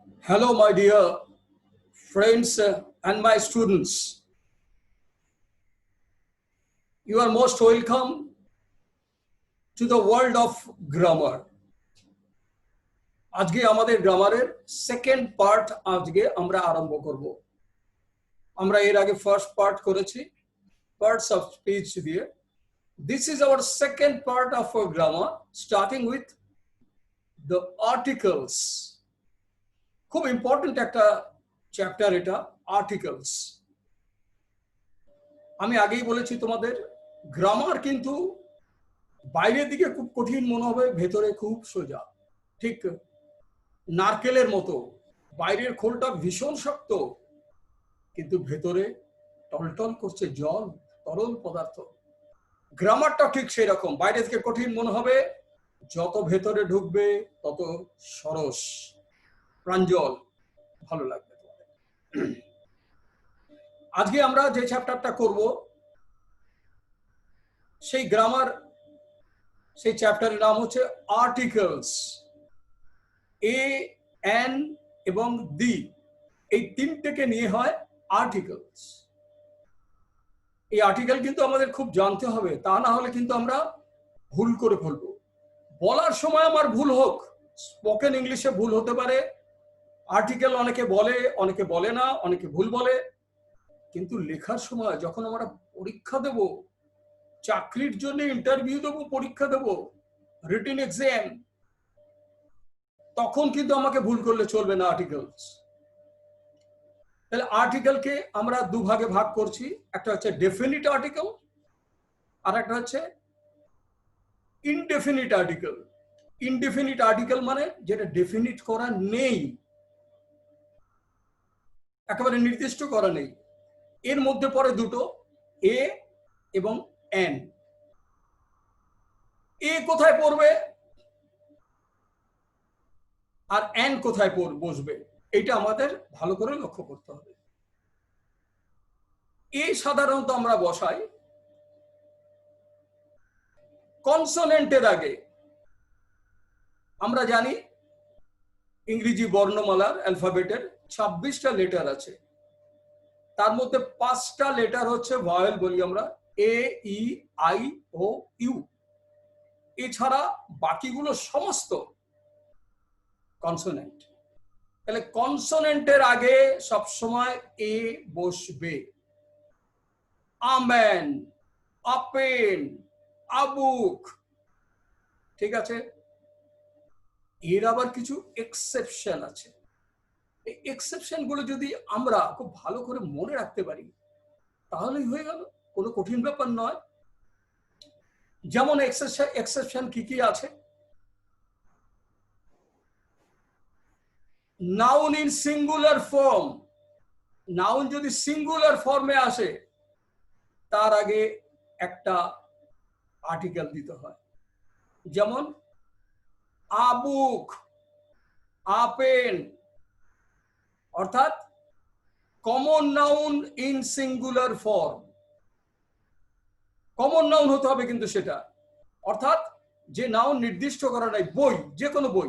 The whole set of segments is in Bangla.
Hello, my dear friends and my students. You are most welcome to the world of grammar. আজকে আমাদের গ্রামারের সেকেন্ড পার্ট আজকে আমরা আরম্ভ করব। আমরা এর আগে ফার্স্ট পার্ট করেছি পার্টস অফ স্পিচ দিয়ে। This is our second part of our grammar, starting with the articles. খুব ইম্পর্টেন্ট একটা চ্যাপ্টার এটা, আর্টিকেলস। আমি আগেই বলেছি তোমাদের গ্রামার কিন্তু বাইরের দিকে খুব কঠিন মনে হবে, ভেতরে খুব সোজা। ঠিক নারকেলের মতো, বাইরের খোলটা ভীষণ শক্ত কিন্তু ভেতরে টলটল করছে জল, তরল পদার্থ। গ্রামারটা ঠিক সেই রকম, বাইরে থেকে কঠিন মনে হবে, যত ভেতরে ঢুকবে তত সরস প্রাঞ্জল, ভালো লাগবে তোমাদের। আজকে আমরা যে চ্যাপ্টারটা করব সেই গ্রামার, সেই চ্যাপ্টারের নাম হচ্ছে আর্টিকেলস। এ, এন এবং দি, এই তিনটেকে নিয়ে হয় আর্টিকেলস। এই আর্টিকেল কিন্তু আমাদের খুব জানতে হবে, তা না হলে কিন্তু আমরা ভুল করে ফেলবো। বলার সময় আমার ভুল হোক, স্পোকেন ইংলিশে ভুল হতে পারে, আর্টিকেল অনেকে বলে অনেকে বলে না, অনেকে ভুল বলে, কিন্তু লেখার সময় যখন আমরা পরীক্ষা দেব, চাকরির জন্য ইন্টারভিউ দেবো, পরীক্ষা দেব, রিটেন এক্সাম, তখন কিন্তু আমাকে ভুল করলে চলবে না আর্টিকেলস। তাহলে আর্টিকেলকে আমরা দুভাগে ভাগ করছি, একটা হচ্ছে ডেফিনিট আর্টিকেল আর একটা হচ্ছে ইনডেফিনিট আর্টিকেল। ইনডেফিনিট আর্টিকেল মানে যেটা ডেফিনিট করা নেই, একেবারে নির্দিষ্ট করা নেই। এর মধ্যে পড়ে দুটো, এ এবং এন। এ কোথায় পড়বে আর এন কোথায় বসবে, এটা আমাদের ভালো করে লক্ষ্য করতে হবে। এ সাধারণত আমরা বসাই কনসোনেন্টের আগে। আমরা জানি ইংরেজি বর্ণমালার অ্যালফাবেটের 26টা লেটার আছে, তার মধ্যে 5টা লেটার হচ্ছে ভয়েল বলি আমরা, এ, ই, আই ও ইউ। এছাড়া বাকিগুলো সমস্ত কনসোনেন্ট। তাহলে কনসোনেন্টের আগে সবসময় এ বসবে। আমেন, আপেন, আবুক, ঠিক আছে। এর আবার কিছু এক্সেপশন আছে। এই এক্সেপশন গুলো যদি আমরা খুব ভালো করে মনে রাখতে পারি তাহলেই হয়ে গেল, কোনো কঠিন ব্যাপার নয়। যেমন এক্সেপশন কি কি আছে? Noun in singular form, noun যদি সিঙ্গুলার ফর্মে আসে তার আগে একটা আর্টিকেল দিতে হয়। যেমন আবুক, আপেন, অর্থাৎ common noun in singular form. Common noun হতে হবে কিন্তু সেটা, অর্থাৎ যে নাউন নির্দিষ্ট করা নাই। বই, যে কোনো বই,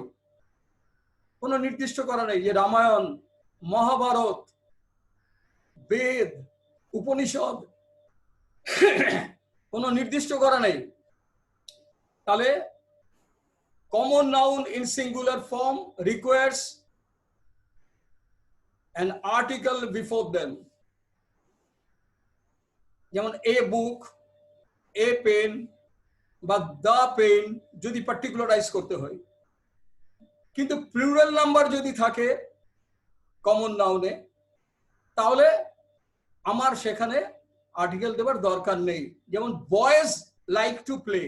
কোনো নির্দিষ্ট করা নেই যে রামায়ণ, মহাভারত, বেদ, উপনিষদ, কোনো নির্দিষ্ট করা নেই। তাহলে common noun in singular form requires an article before them. যেমন এ বুক, এ পেন বা দা পেন যদি পার্টিকুলারাইজ করতে হয়। কিন্তু প্লুরাল নাম্বার যদি থাকে কমন নাউনে, তাহলে আমার সেখানে আর্টিকেল দেওয়ার দরকার নেই। যেমন boys like to play,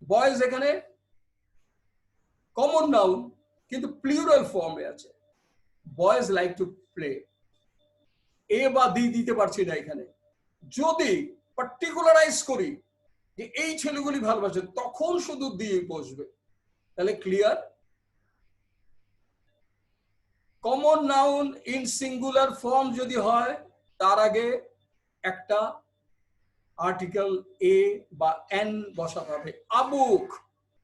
boys এখানে কমন নাউন কিন্তু প্লুরাল ফর্মে আছে, বয়েজ লাইক টু প্লে। এ বা দি দিতে পারছি না এখানে। যদি পার্টিকুলারাইজ করি যে এই ছেলেগুলি ভালোবাসে, তখন শুধু দিয়ে বসবে। তাহলে clear? Common noun in singular form যদি হয় তার আগে একটা আর্টিকেল এ বা এন বসাতে হবে। আবুক,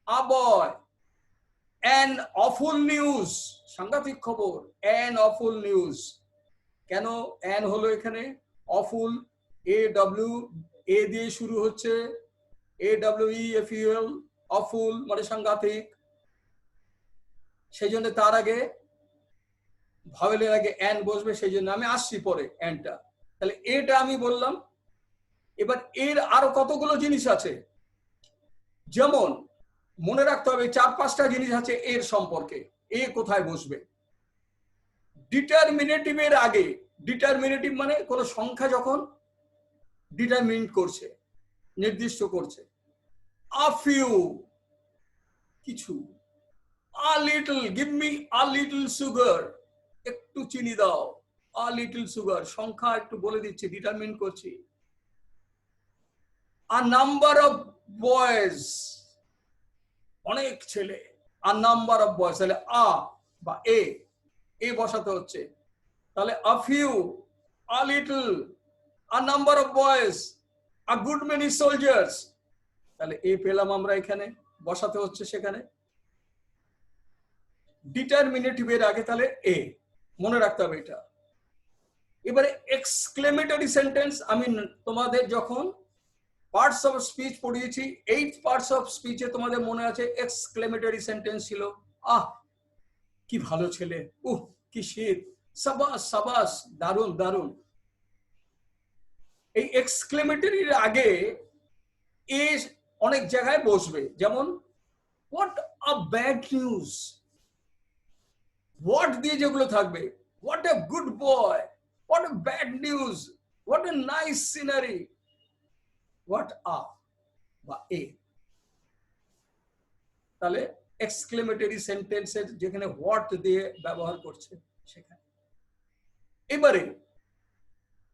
আবয়, অ্যান অফুল নিউজ, সাংঘাতিক খবর, অ্যান অফুল নিউজ। কেন অ্যান হলো এখানে? অফুল, এ দিয়ে শুরু হচ্ছে, AWEFUL, অফুল মানে সাংঘাতিক। সেই জন্য তার আগে ভাওয়েলের আগে অ্যান বসবে, সেই জন্য আমি আসছি পরে অ্যানটা। তাহলে এটা আমি বললাম। এবার এর আরো কতগুলো জিনিস আছে, যেমন মনে রাখতে হবে 4-5টা জিনিস আছে এর সম্পর্কে। এ কোথায় বসবে? ডিটারমিনেটিভের আগে, ডিটারমিনেটিভ মানে কোন সংখ্যা যখন ডিটারমিন করছে, নির্দিষ্ট করছে, আ ফিউ কিছু, a little, give me a little sugar, একটু চিনি দাও, আ লিটল সুগার, সংখ্যা একটু বলে দিচ্ছি, ডিটারমিন করছি। আ নাম্বার অফ বয়েজ, অনেক ছেলে, আ নাম্বার অফ বয়েজ, তাহলে আ বা এ বসাতে হচ্ছে। তাহলে a few, a little, a number of boys, a good many soldiers, তাহলে এ পেলাম আমরা, এখানে বসাতে হচ্ছে সেখানে ডিটারমিনেটিভের আগে, তাহলে এ মনে রাখতে হবে এটা। এবারে এক্সক্লেমেটরি সেন্টেন্স, আমি তোমাদের যখন পার্টস অফ স্পিচ পড়িয়েছি, 8 পার্টস অফ স্পিচে তোমাদের মনে আছে এক্সক্লেমেটরি সেন্টেন্স ছিল। আহ কি ভালো ছেলে, কি শীত, সাবাস সাবাস, দারুণ দারুণ। এই এক্সক্লেমেটরির আগে এ অনেক জায়গায় বসবে, যেমন what a bad news, what দিয়ে যেগুলো থাকবে, what a good boy, what a bad news, what a nice scenery, what a বা এ। তাহলে এক্সক্লেমেটরি সেন্টেন্সের যেখানে হোয়াট দিয়ে ব্যবহার করছে সেখানে। এবারে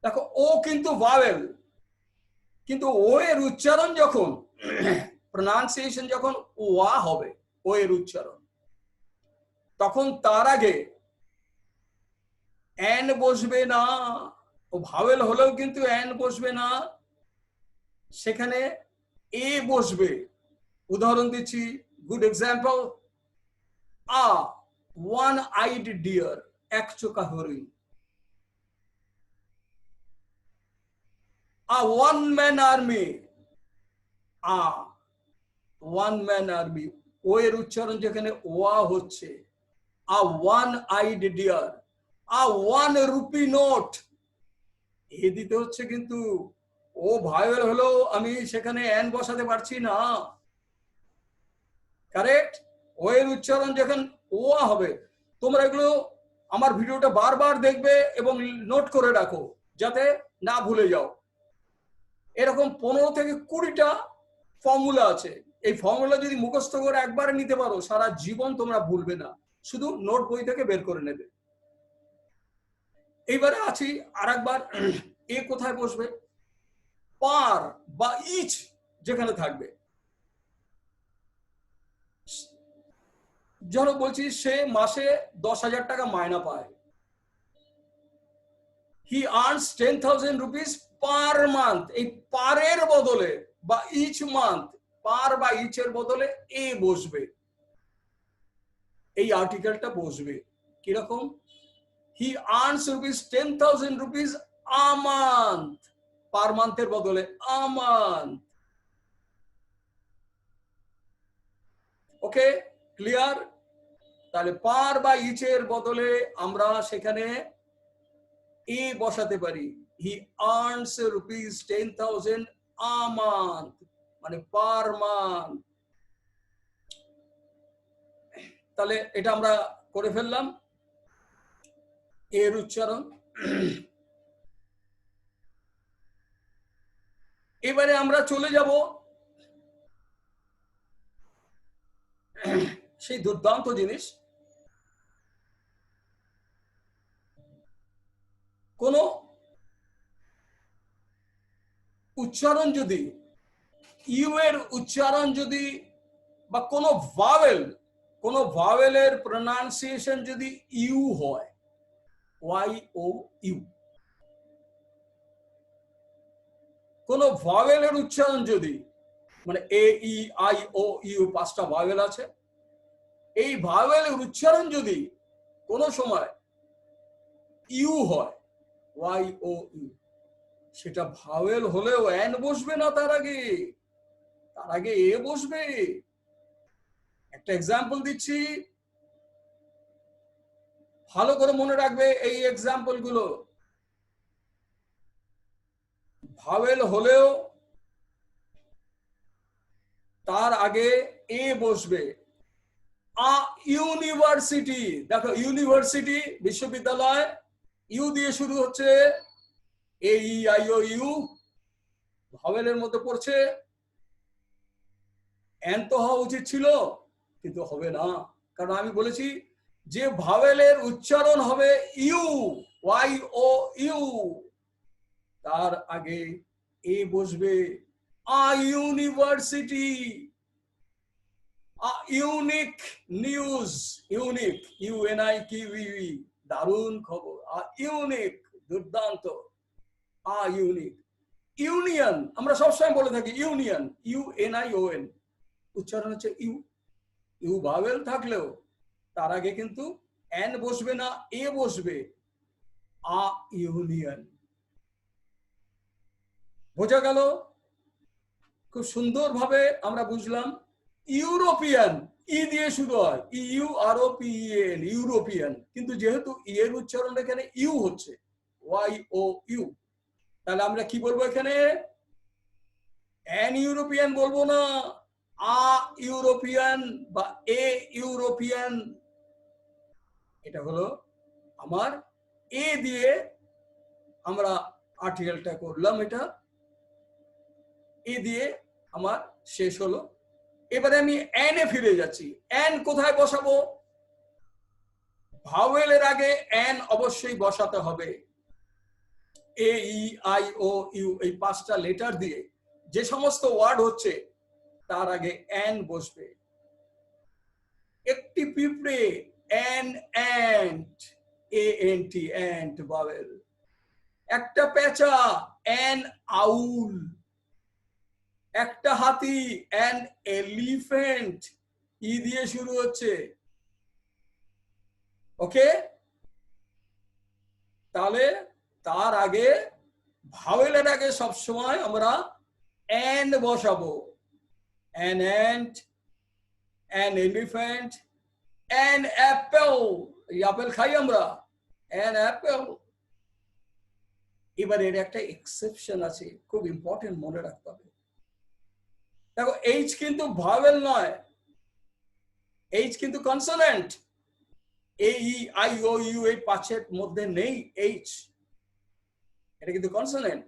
দেখো ও কিন্তু ভাওয়েল, কিন্তু ও এর উচ্চারণ যখন প্রনাউন্সিয়েশন যখন ওয়া হবে, ও এর উচ্চারণ, তখন তার আগে অ্যান বসবে না। ও ভাওয়েল হলেও কিন্তু অ্যান বসবে না, সেখানে এ বসবে। উদাহরণ দিচ্ছি, good example, a one eyed deer, এক চোখা হরিণ। A one man army, a one man army, ও এর উচ্চারণ যেখানে ওয়া হচ্ছে। A one eyed deer, a one rupee note, a দিতে হচ্ছে কিন্তু। ও ভাইয়ের হলো, আমি সেখানে অ্যান বসাতে পারছি না, কারেক্ট? ও এর উচ্চারণ যখন ওয়া হবে, তোমরা এগুলো আমার ভিডিওটা বারবার দেখবে এবং নোট করে রাখো যাতে না ভুলে যাও। এরকম 15 থেকে 20টা ফর্মুলা আছে, এই ফর্মুলা যদি মুখস্থ করে একবারে নিতে পারো, সারা জীবন তোমরা ভুলবে না, শুধু নোট বই থেকে বের করে নেবে। এইবারে আছি আর একবার, এ কোথায় বসবে? পার বা ইচ যেখানে থাকবে। ধরো বলছি সে মাসে 10,000 টাকা মায়না পায়, হি আর্নস 10,000 রুপিস পার মান্থ। এই পারের বদলে বা ইচ মান্থ, পার বা ইচের বদলে এ বসবে, এই আর্টিকেলটা বসবে। কিরকম? He earns rupees 10,000 rupees a month, per মান্থের বদলে আ মান্থ। Okay, clear? তাহলে পার বা ইচের বদলে আমরা সেখানে এ বসাতে পারি। হি আর্নস রুপিস 10,000 আ মান্থ, মানে পার মান্থ। তাহলে এটা আমরা করে ফেললাম এর উচ্চারণ। এবারে আমরা চলে যাব সেই দুর্দান্ত জিনিস, কোন উচ্চারণ যদি, ইউ এর উচ্চারণ যদি, বা কোন ভাওয়েলের প্রনাউন্সিয়েশন যদি ইউ হয়, ওয়াই ও ইউ, কোন ভাওয়েলের উচ্চারণ যদি, মানে এ ই আই ও ইউ 5টা ভাওয়েল আছে, এই ভাওয়েলের উচ্চারণ যদি কোনো সময় ইউ হয়, ওয়াই ও ইউ, সেটা ভাওয়েল হলেও এন বসবে না, তার আগে এ বসবে। একটা এক্সাম্পল দিচ্ছি, ভালো করে মনে রাখবে এই এক্সাম্পল গুলো। ভাওয়েল হলেও তার আগে এ বসবে। ইউনিভার্সিটি, দেখো ইউনিভার্সিটি বিশ্ববিদ্যালয়, ইউ দিয়ে শুরু হচ্ছে, এ ই আই ও ইউ ভাওয়েলের মধ্যে পড়ছে। এন তো হওয়া উচিত ছিল, কিন্তু হবে না, কারণ আমি বলেছি যে ভাওয়েলের উচ্চারণ হবে ইউ, ওয়াই ও ইউ, তার আগে এ বসবে। ইউনিভার্সিটি, ইউনিক নিউজ, ইউনিক ইউএনআইকিউই, দারুণ খবর। ইউনিক, দুর্দান্ত। ইউনিক। ইউনিয়ন, আমরা সবসময় বলে থাকি ইউনিয়ন, ইউএনআইওএন, উচ্চারণ হচ্ছে ইউ। ইউ ভাওয়েল থাকলেও তার আগে কিন্তু এন বসবে না, এ বসবে। ইউনিয়ন। বোঝা গেল? খুব সুন্দরভাবে আমরা বুঝলাম। ইউরোপিয়ান, ই দিয়ে শুরু হয়, U R O P N, European, কিন্তু যেহেতু ই এর উচ্চারণ এখানে ইউ হচ্ছে, ওয়াই ও ইউ, তাহলে আমরা কি বলবো এখানে? এন ইউরোপিয়ান বলবো না, ইউরোপিয়ান বা এ ইউরোপিয়ান। এটা হলো আমার এ দিয়ে আমরা আর্টিকেলটা করলাম, এটা এ দিয়ে আমার শেষ হলো। এবারে আমি এন এ ফিরে যাচ্ছি। এন কোথায় বসাবো? ভাওয়েলের আগে এন অবশ্যই বসাতে হবে। এ ই আই ও ইউ, এই 5টা লেটার দিয়ে যে সমস্ত ওয়ার্ড হচ্ছে তার আগে এন বসবে। একটি পিঁপড়ে, N ant, A N T, ant vowel. একটা পেঁচা, এন আউল। একটা হাতি, অ্যান এলিফ্যান্ট, ই দিয়ে শুরু হচ্ছে। ওকে, তাহলে তার আগে ভাওয়েলের আগে সবসময় আমরা এন বসাবো। An ant, an elephant, an Apple, এই আপেল খাই আমরা, অ্যান অ্যাপেল। এবার এর একটা এক্সেপশন আছে, খুব ইম্পর্টেন্ট, মনে রাখতে হবে। দেখো এইচ কিন্তু ভাওয়েল নয়, এইচ কিন্তু consonant. A E I O U এই 5-এর মধ্যে নেই এইচ, এটা কিন্তু কনসোনেন্ট।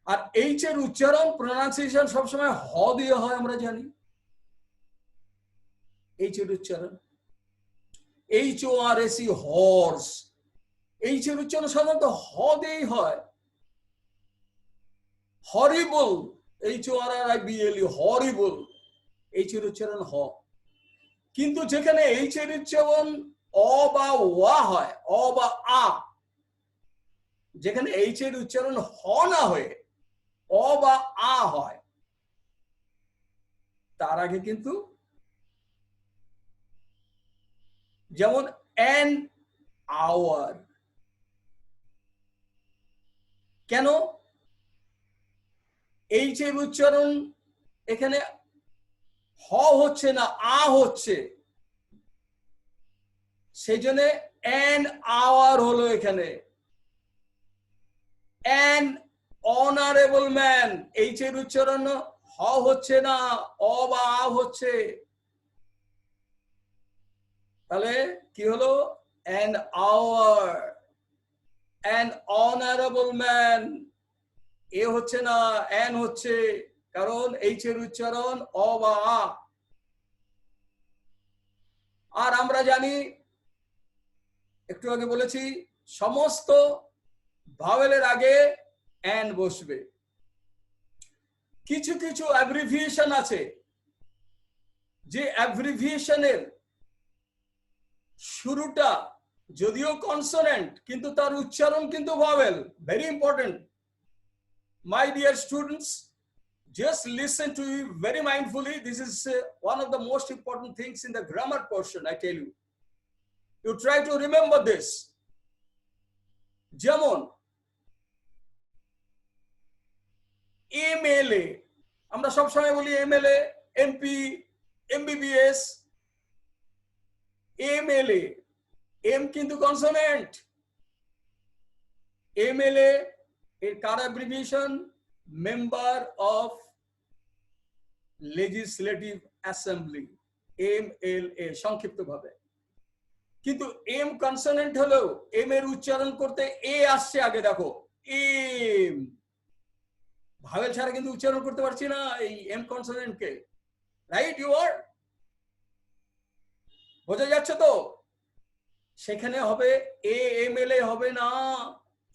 আর এইচ এর উচ্চারণ, প্রোনাউন্সিয়েশন সবসময় হ দিয়ে হয়, আমরা জানি। এইচ এর উচ্চারণ H O R S E, horse, H এর উচ্চারণ সাধারণত হ দিয়েই হয়। Horrible, H O R R I B L E, horrible, H এর উচ্চারণ হ। কিন্তু যেখানে এইচ এর উচ্চারণ অ বা ওয়া হয়, অ বা আ, যেখানে এইচ এর উচ্চারণ হ না হয়ে অ বা আ হয়, তার আগে কিন্তু, যেমন অ্যান আওয়ার। কেন? এইচ এর উচ্চারণ এখানে হ হচ্ছে না, আ হচ্ছে, সেই জন্য অ্যান আওয়ার হলো এখানে। অ্যান অনারেবল ম্যান, এইচ এর উচ্চারণ হ হচ্ছে না, অ বা আ হচ্ছে, তাহলে কি হলো? An hour, an honourable man, a হচ্ছে না, অ্যান হচ্ছে, কারণ এইচ এর উচ্চারণ অ বা আ। আর আমরা জানি, একটু আগে বলেছি, সমস্ত ভাওয়েলের আগে এন বসবে। কিছু কিছু অ্যাব্রিভিয়েশন আছে, যে অ্যাব্রিভিয়েশনের শুরুটা যদিও কনসোনেন্ট, কিন্তু তার উচ্চারণ কিন্তু vowel. Very important my dear students, just listen to you very mindfully. This is one of the most important things in the grammar portion, I tell you. You try to remember this. যেমন এমএলএ, আমরা সব সময় বলি MLA, MP, MBBS, MLA, M কিন্তু কনসোনেন্ট। এমএলএ এর কার abbreviation? Member of legislative assembly, MLA সংক্ষিপ্ত ভাবে। কিন্তু এম কনসোনেন্ট হলেও এম এর উচ্চারণ করতে এ আসছে আগে, দেখো এম, ভাওয়েল ছাড়া কিন্তু উচ্চারণ করতে পারছি না এই এম কনসোনেন্ট কে, রাইট? ইউ আর বোঝা যাচ্ছে তো? সেখানে হবে এ এম এল এ হবে না,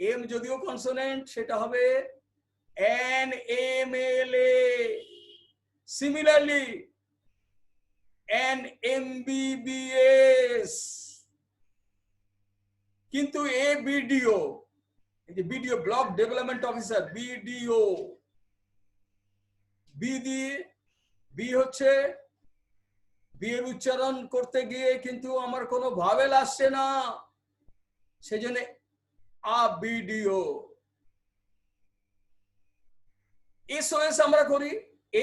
এম যদিও কনসোনেন্ট সেটা হবে an M L A. Similarly an M B B S, কিন্তু এ বিডিও, এই যে BDO block development officer, BDO, B দিয়ে, বি হচ্ছে, বি এর উচ্চারণ করতে গিয়ে কিন্তু আমার কোনো ভাওয়েল আসছে না, সেজন্য আ বিডিও। এসওএস আমরা করি,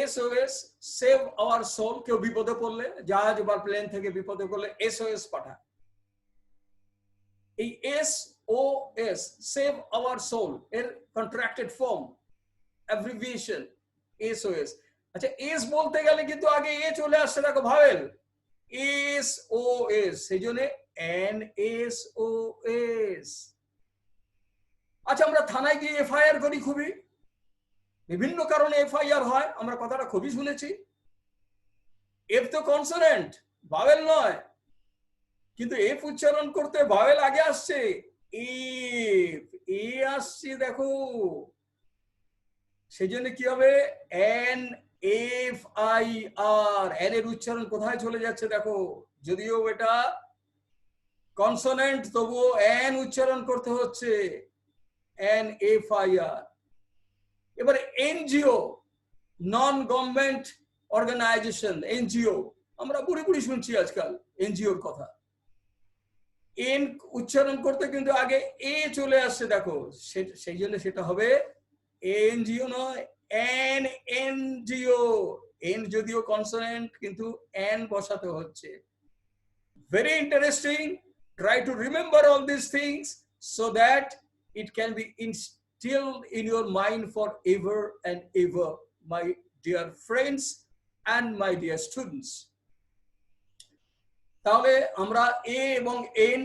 এসওএস সেভ আওয়ার সোল। কেউ বিপদে পড়লে, জাহাজ বা প্লেন থেকে বিপদে পড়লে এসওএস পাঠায়। এই এসওএস সেভ আওয়ার সোল এর কন্ট্রাক্টেড ফর্ম, অ্যাব্রিভিয়েশন এসওএস। আচ্ছা, এস বলতে গেলে কিন্তু আগে এ চলে আসছে, দেখো ভাওয়েল, এসওএস, সেই জন্য এন এসওএস। আচ্ছা, আমরা থানায় গিয়ে এফআইআর করি, খুবই বিভিন্ন কারণে এফআইআর হয়, আমরা কথাটা খুবই শুনেছি। এফ তো কনসোনেন্ট, ভাওয়েল নয়, কিন্তু এফ উচ্চারণ করতে ভাওয়েল আগে আসছে, এফ, এ আসছে দেখো, সেই জন্য কি হবে? N F I R, N এর উচ্চারণ কোথায় চলে যাচ্ছে দেখো, যদিও এটা কনসোনেন্ট তবুও এন উচ্চারণ করতে হচ্ছে, এন এফ আই আর। এবারে NGO, non government organisation, NGO, আমরা বুড়ি বুড়ি শুনছি আজকাল এনজিওর কথা। এন উচ্চারণ করতে কিন্তু আগে এ চলে আসছে দেখো, সেই জন্য সেটা হবে এনজিও নয়, এন এনজিও। এন যদিও কনসোনেন্ট কিন্তু এন বসাতে হচ্ছে। Very interesting. Try to remember all these things so that it can be instilled in your mind forever and ever, my dear friends and my dear students. তাহলে আমরা এ এবং এন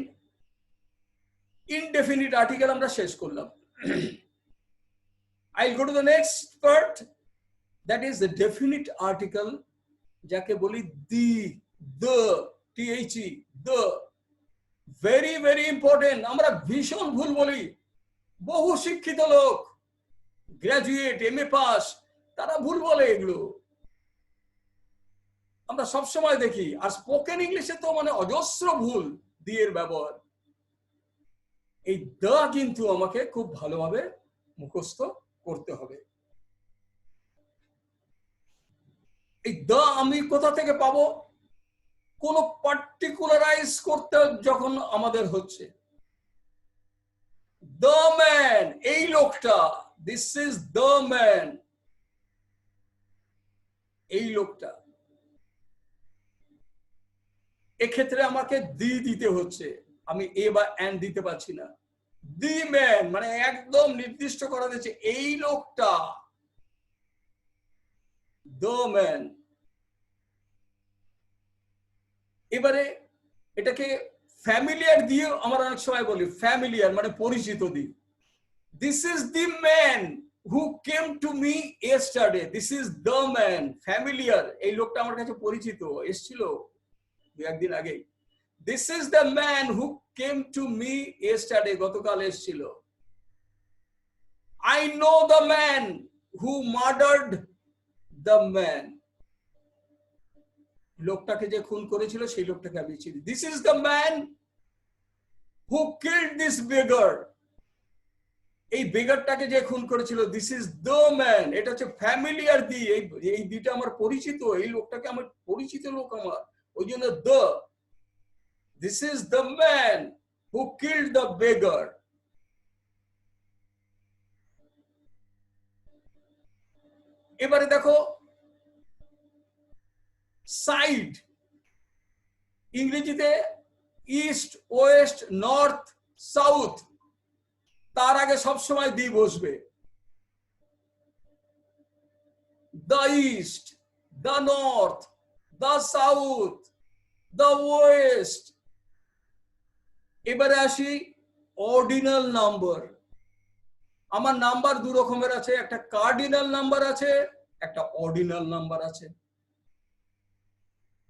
ইনডেফিনিট আর্টিকেল আমরা শেষ করলাম। I'll go to the next part, that is the definite article, যাকে বলি the, the, the, very very important. আমরা ভীষণ ভুল বলি, বহু শিক্ষিত লোক, গ্রাজুয়েট, এমএ পাস, তারা ভুল বলে এগুলো, আমরা সব সময় দেখি। আর স্পোকেন ইংলিশে তো মানে অজস্র ভুল দিয়ের ব্যবহার। এই দা কিন্তু আমাকে খুব ভালোভাবে মুখস্থ করতে হবে। এই দা আমি কোথা থেকে পাবো? কোন পার্টিকুলারাইজ করতে যখন আমাদের হচ্ছে, দ্য ম্যান, এই লোকটা, দিস ইজ দ্য ম্যান, এই লোকটা, এক্ষেত্রে আমাকে দি দিতে হচ্ছে, আমি এ বা এন দিতে পারছি না। দি ম্যান মানে একদম নির্দিষ্ট করা যাচ্ছে এই লোকটা, দ্য ম্যান। এবারে এটাকে ফ্যামিলিয়ার দিয়ে আমরা অনেক সময় বলি, ফ্যামিলিয়ার মানে পরিচিত দিই। This is the man who came to me yesterday, this is the man, familiar, এই লোকটা আমার কাছে পরিচিত, এসেছিল দু একদিন আগে। This is the man who came to me yesterday, গতকাল এসেছিল। I know the man who murdered the man, লোকটাকে যে খুন করেছিল সেই লোকটাকে আমি চিনি। This is the man who killed this beggar, এই বেগারটাকে যে খুন করেছিল, দিস ইজ দ্য ম্যান, এটা হচ্ছে ফ্যামিলিয়ার দি, এই দিটা আমার পরিচিত, এই লোকটাকে আমার পরিচিত লোক আমার, ওই জন্য the, this is the man who killed the বেগার। এবারে দেখো সাইড, ইংরেজিতে ইস্ট, ওয়েস্ট, নর্থ, সাউথ, তার আগে সবসময় দি বসবে। The east, the north, the south, the West. এবারে আসি অর্ডিনাল নাম্বার। আমার নাম্বার দু রকমের আছে, একটা কার্ডিনাল নাম্বার আছে, একটা অর্ডিনাল নাম্বার আছে।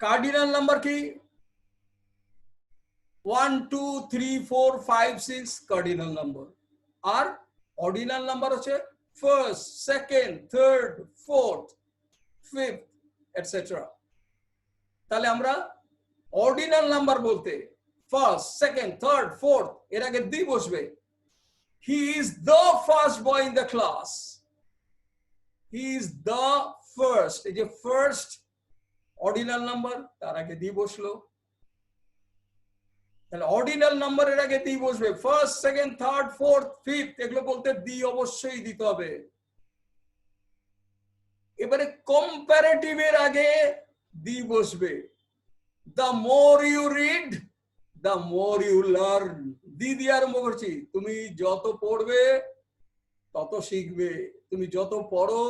কার্ডিনাল নাম্বার কি? 1 2 3 4 5 6 কার্ডিনাল নাম্বার। আর অর্ডিনাল নাম্বার হচ্ছে first, second, third, fourth, fifth etcetera. তাহলে আমরা অর্ডিনাল নাম্বার বলতে ফার্স্ট, সেকেন্ড, থার্ড, ফোর্থ, এর আগে দি বসবে। He is the first boy in the class, he is the first, এই যে ফার্স্ট অর্ডিনাল নাম্বার, তার আগে দি বসলো। তাহলে অর্ডিনাল নাম্বারের আগে দি বসবে, first, second, third, fourth, fifth, এগুলো বলতে দি অবশ্যই দিতে হবে। এবারে কম্পারেটিভের আগে দি বসবে। The more you read, the more you learn. The দিয়ে আরম্ভ করছি, তুমি যত পড়বে তত শিখবে, তুমি যত পড়ো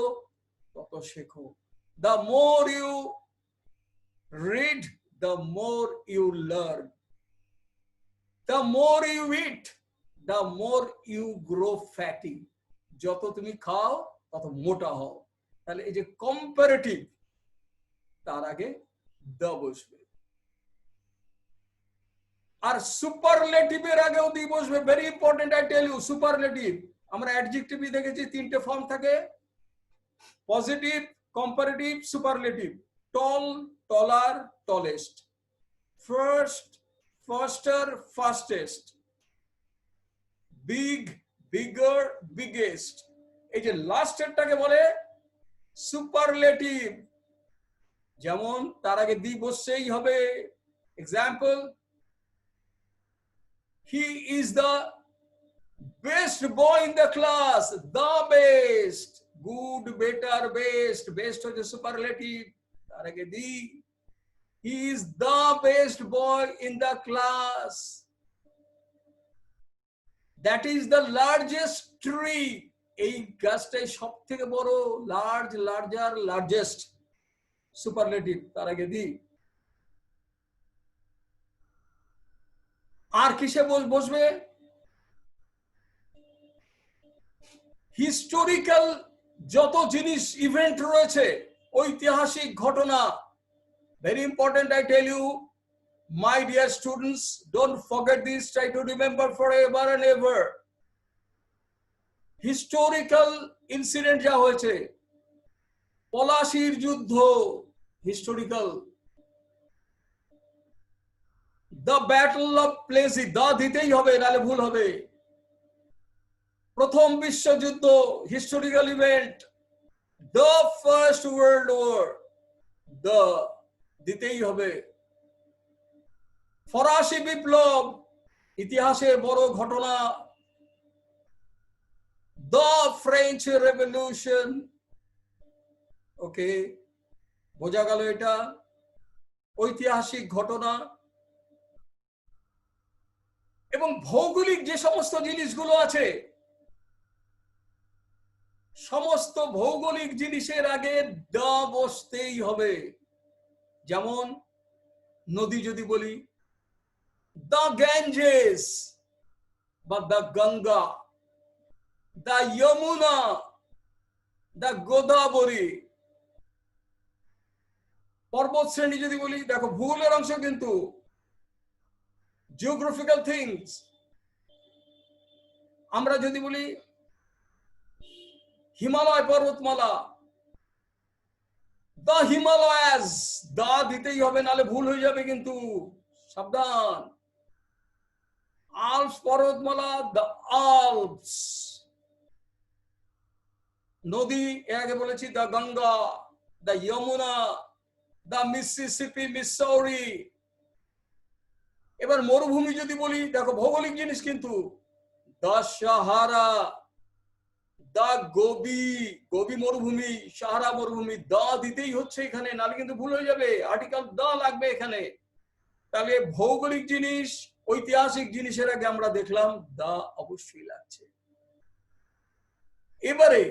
তত শেখো। The more you read, the more you learn. The more you eat, the more you grow fatty. যত তুমি খাও তত মোটা হও। তাহলে এই যে কম্পারেটিভ, তার আগে দ্য বসবে। আর সুপারলেটিভের আগেও দি বসবে। Very important, I tell you. Superlative আমরা অ্যাডজেক্টিভ দেখেছি, তিনটে ফর্ম থাকে, positive, comparative, superlative. Tall, taller, tallest. Fast, faster, fastest. Big, bigger, biggest. এই যে লাস্টেরটাকে বলে সুপারলেটিভ। যেমন তার আগে দি বসছেই হবে। Example, he is the best boy in the class, the best. Good, better, best. Best হচ্ছে সুপারলেটিভ, তার আগে দি। He is the best boy in the class. That is the largest tree. এই গাছটাই সব থেকে বড়, লার্জ, লার্জার, লার্জেস্ট, সুপারলেটিভ, তার আগে দি। আর কিসে বসবে? হিস্টোরিক্যাল যত জিনিস, ইভেন্ট রয়েছে, ঐতিহাসিক ঘটনা। Very important, I tell you, my dear students, don't forget this, try to remember forever and ever. Historical incident যা হয়েছে, পলাশির যুদ্ধ, historical. The battle of Plassey, দা দিতেই হবে, নালে ভুল হবে। প্রথম বিশ্বযুদ্ধ, historical event. The First World War, the দিতেই হবে। ফরাসি বিপ্লব, ইতিহাসের বড় ঘটনা। দ্য ফ্রেঞ্চ রেভলিউশন, ওকে, বোঝা গেল, এটা ঐতিহাসিক ঘটনা। এবং ভৌগোলিক যে সমস্ত জিনিসগুলো আছে, সমস্ত ভৌগোলিক জিনিসের আগে দ্য বসতেই হবে। যেমন নদী যদি বলি, দ্য গ্যাঞ্জেস বা the Ganga, the Yamuna, the Godavari. পর্বত শ্রেণী যদি বলি, দেখো ভূগোলের অংশ কিন্তু, জিওগ্রাফিক্যাল থিংস। আমরা যদি বলি হিমালয় পর্বতমালা, দ্য হিমালয়াস, দা দিতেই হবে, নালে ভুল হয়ে যাবে কিন্তু, সাবধান। আল্পস পর্বতমালা, দ্য আল্পস। নদী এর আগে বলেছি, the Ganga, the Yamuna, the Mississippi, Missouri. এবার মরুভূমি যদি বলি, দেখো ভৌগোলিক জিনিস কিন্তু, the Sahara, the Gobi, Gobi মরুভূমি, সাহারা মরুভূমি, দা দিতেই হচ্ছে এখানে, নাহলে কিন্তু ভুল হয়ে যাবে, আর্টিকেল দা লাগবে এখানে। তাহলে ভৌগোলিক জিনিস, ঐতিহাসিক জিনিসের আগে আমরা দেখলাম দা অবশ্যই লাগছে। এবারে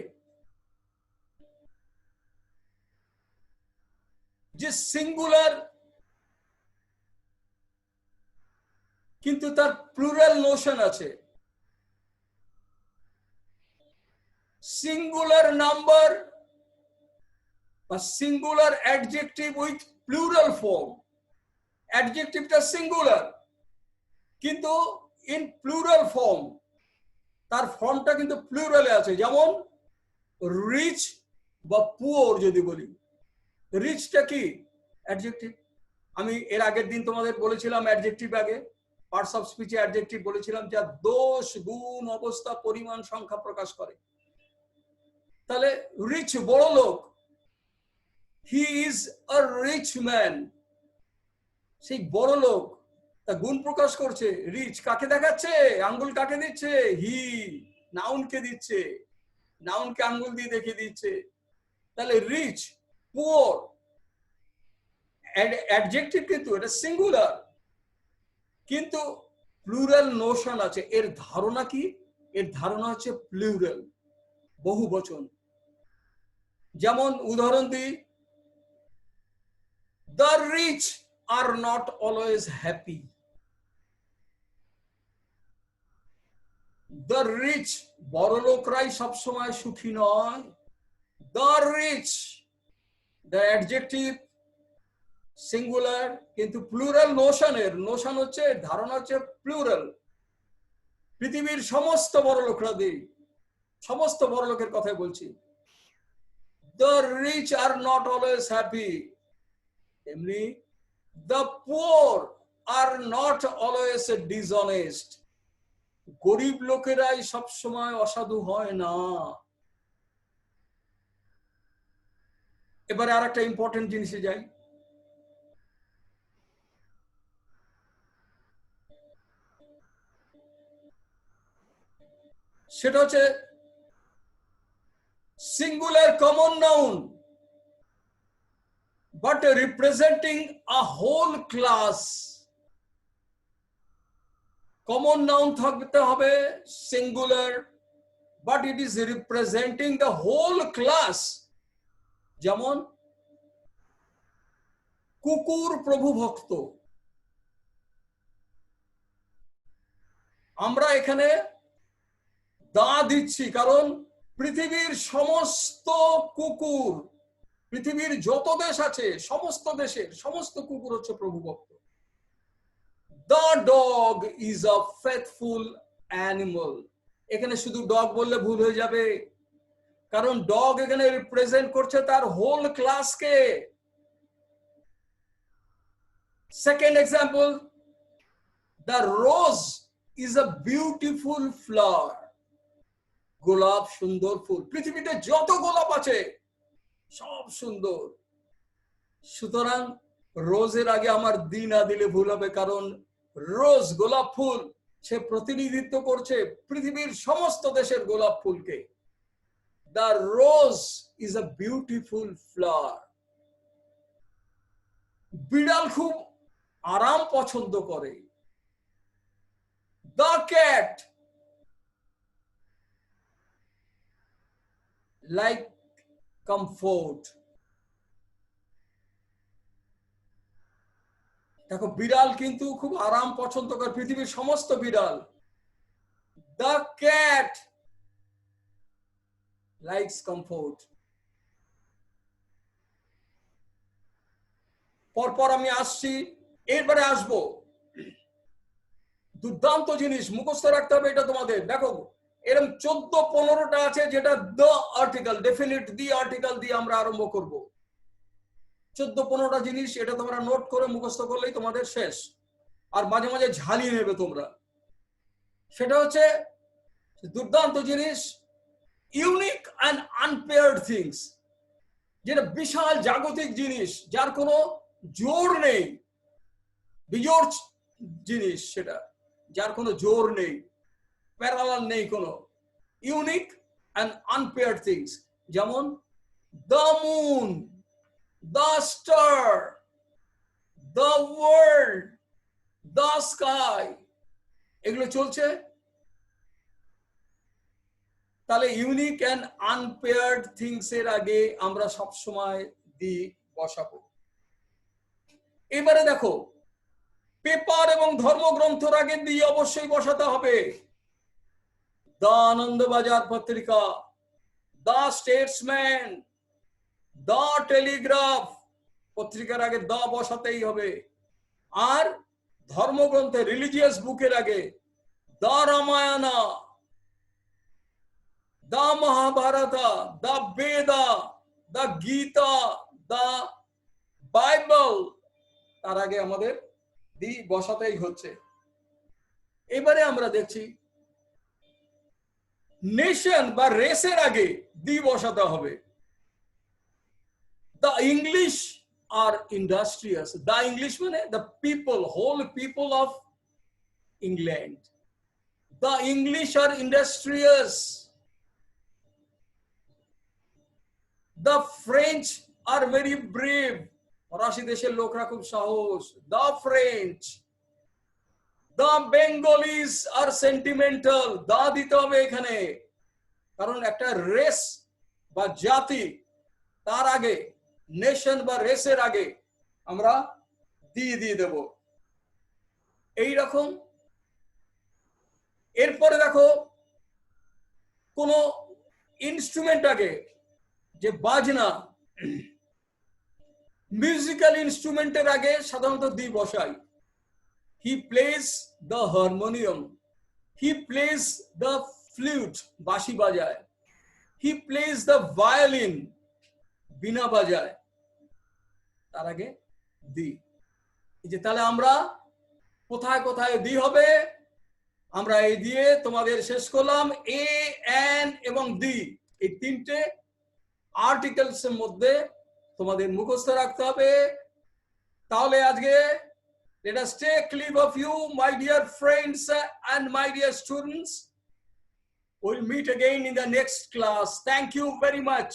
যে সিঙ্গুলার কিন্তু তার প্লুরাল নোশন আছে, সিঙ্গুলার নাম্বার বা singular adjective with plural form. অ্যাডজেক্টিভটা সিঙ্গুলার কিন্তু ইন প্লুরাল ফর্ম, তার ফর্মটা কিন্তু প্লুরালে আছে। যেমন রিচ বা পুয়ার যদি বলি, রিচটা কি অ্যাডজেক্টিভ। আমি এর আগের দিন তোমাদের বলেছিলাম অ্যাডজেক্টিভ, আগে পার্টস অফ স্পিচে অ্যাডজেক্টিভ বলেছিলাম, যা দোষ, গুণ, অবস্থা, পরিমাণ, সংখ্যা প্রকাশ করে। তাহলে রিচ বড় লোক, he is a rich man, সেই বড় লোক, তা গুণ প্রকাশ করছে। রিচ কাকে দেখাচ্ছে, আঙ্গুল কাকে দিচ্ছে, হি, নাউনকে দিচ্ছে, নাউনকে আঙ্গুল দিয়ে দেখিয়ে দিচ্ছে। তাহলে রিচ, পুয়ার, অ্যাডজেক্টিভ কিন্তু এটা সিঙ্গুলার, কিন্তু প্লুরাল নোশন আছে। এর ধারণা কি, এর ধারণা হচ্ছে প্লুরাল, বহু বচন। যেমন উদাহরণ দিই, the rich are not always happy. The rich, বড় লোকরাই সবসময় সুখী নয়। The rich, the adjective singular, কিন্তু প্লুরাল নোশনের, নোশন হচ্ছে ধারণা হচ্ছে প্লুরাল। পৃথিবীর সমস্ত বড় লোকরা দিই, সমস্ত বড় লোকের কথাই বলছি। The rich are not always happy, এমনি the poor are not always dishonest, গরিব লোকেরাই সবসময় অসাধু হয় না। এবারে আর একটা ইম্পর্টেন্ট জিনিসে যাই, সেটা হচ্ছে singular common noun but representing a whole class। Common noun থাকতে হবে singular, but it is representing the whole class। যেমন কুকুর প্রভু ভক্ত, আমরা এখানে দা দিচ্ছি কারণ পৃথিবীর সমস্ত কুকুর, পৃথিবীর যত দেশ আছে সমস্ত দেশের সমস্ত কুকুর হচ্ছে প্রভু ভক্ত। The dog is a faithful animal। এখানে শুধু ডগ বললে ভুল হয়ে যাবে, কারণ ডগ এখানে রিপ্রেজেন্ট করছে তার হোল ক্লাসকে। Second example, the rose is a beautiful flower। গোলাপ সুন্দর ফুল, পৃথিবীতে যত গোলাপ আছে সব সুন্দর। সুতরাং রোজের আগে আমার দি না দিলে ভুল হবে, কারণ রোজ গোলাপ ফুল, সে প্রতিনিধিত্ব করছে পৃথিবীর সমস্ত দেশের গোলাপ ফুলকে। The rose is a beautiful flower. বিড়াল খুব আরাম পছন্দ করে। The cat like comfort. দেখো বিড়াল কিন্তু খুব আরাম পছন্দ করে, পৃথিবীর সমস্ত বিড়াল। The cat likes comfort. পরপর আমি আসছি, এরপরে আসবো। দুর্দান্ত জিনিস মুখস্থ রাখতে হবে এটা তোমাদের। দেখো এরকম 14-15টা আছে যেটা the article, definite the article দিয়ে আমরা আরম্ভ করব। 14-15টা জিনিস, এটা তোমরা নোট করে মুখস্থ করলেই তোমাদের শেষ। আর মাঝে মাঝে ঝালিয়ে নেবে তোমরা। সেটা হচ্ছে দুর্দান্ত জিনিস, ইউনিক অ্যান্ড আনপেয়ার্ড থিংস, যেটা বিশাল জাগতিক জিনিস, যার কোনো জোর নেই, বিজোড় জিনিস, সেটা যার কোনো জোর নেই, প্যারালাল নেই কোনো, ইউনিক অ্যান্ড আনপেয়ার্ড থিংস, যেমন the moon, the star, the world, the sky, এগুলো চলছে। তাহলে ইউনিক অ্যান্ড আনপেয়ার্ড থিংস এর আগে আমরা সবসময় দি বসাবো। এবারে দেখো, পেপার এবং ধর্মগ্রন্থর আগে দি অবশ্যই বসাতে হবে। দ্য আনন্দবাজার পত্রিকা, দ্য স্টেটসম্যান, দ্য টেলিগ্রাফ পত্রিকার আগে দ্য বসাতেই হবে। আর ধর্মগ্রন্থে রিলিজিয়াস বুকের আগে the Ramayana, the Mahabharata, the Vedha, the Gita, the Bible, তার আগে আমাদের দি বসাতেই হচ্ছে। এবারে আমরা দেখছি নেশন বা রেসের আগে দি বসাতে হবে। The English are industrious, the English মানে the people, whole people of England. The English are industrious, the French are very brave, ফরাসি দেশের লোকরা খুব সাহস, the French. The Bengalis are sentimental, the দিতে হবে এখানে, কারণ একটা রেস বা জাতি, তার আগে নেশন বা রেসের আগে আমরা দিয়ে দেব এইরকম। এরপরে দেখো, কোন ইনস্ট্রুমেন্ট আগে, যে বাজনা, মিউজিক্যাল ইনস্ট্রুমেন্টের আগে সাধারণত দি বসাই। He plays the harmonium, he plays the flute, বাঁশি বাজায়, হি প্লেজ দ্য ভায়োলিন, বীণা বাজায়, তার আগে দি। এই যে তাহলে আমরা কোথায় কোথায় দি হবে, আমরা এই দিয়ে তোমাদের শেষ করলাম। এ, এন এবং দি, এই তিনটে আর্টিকেলস এর মধ্যে তোমাদের মুখস্থ রাখতে হবে। তাহলে আজকে let us take leave of you, my dear friends and my dear students. We'll meet again in the next class. Thank you very much.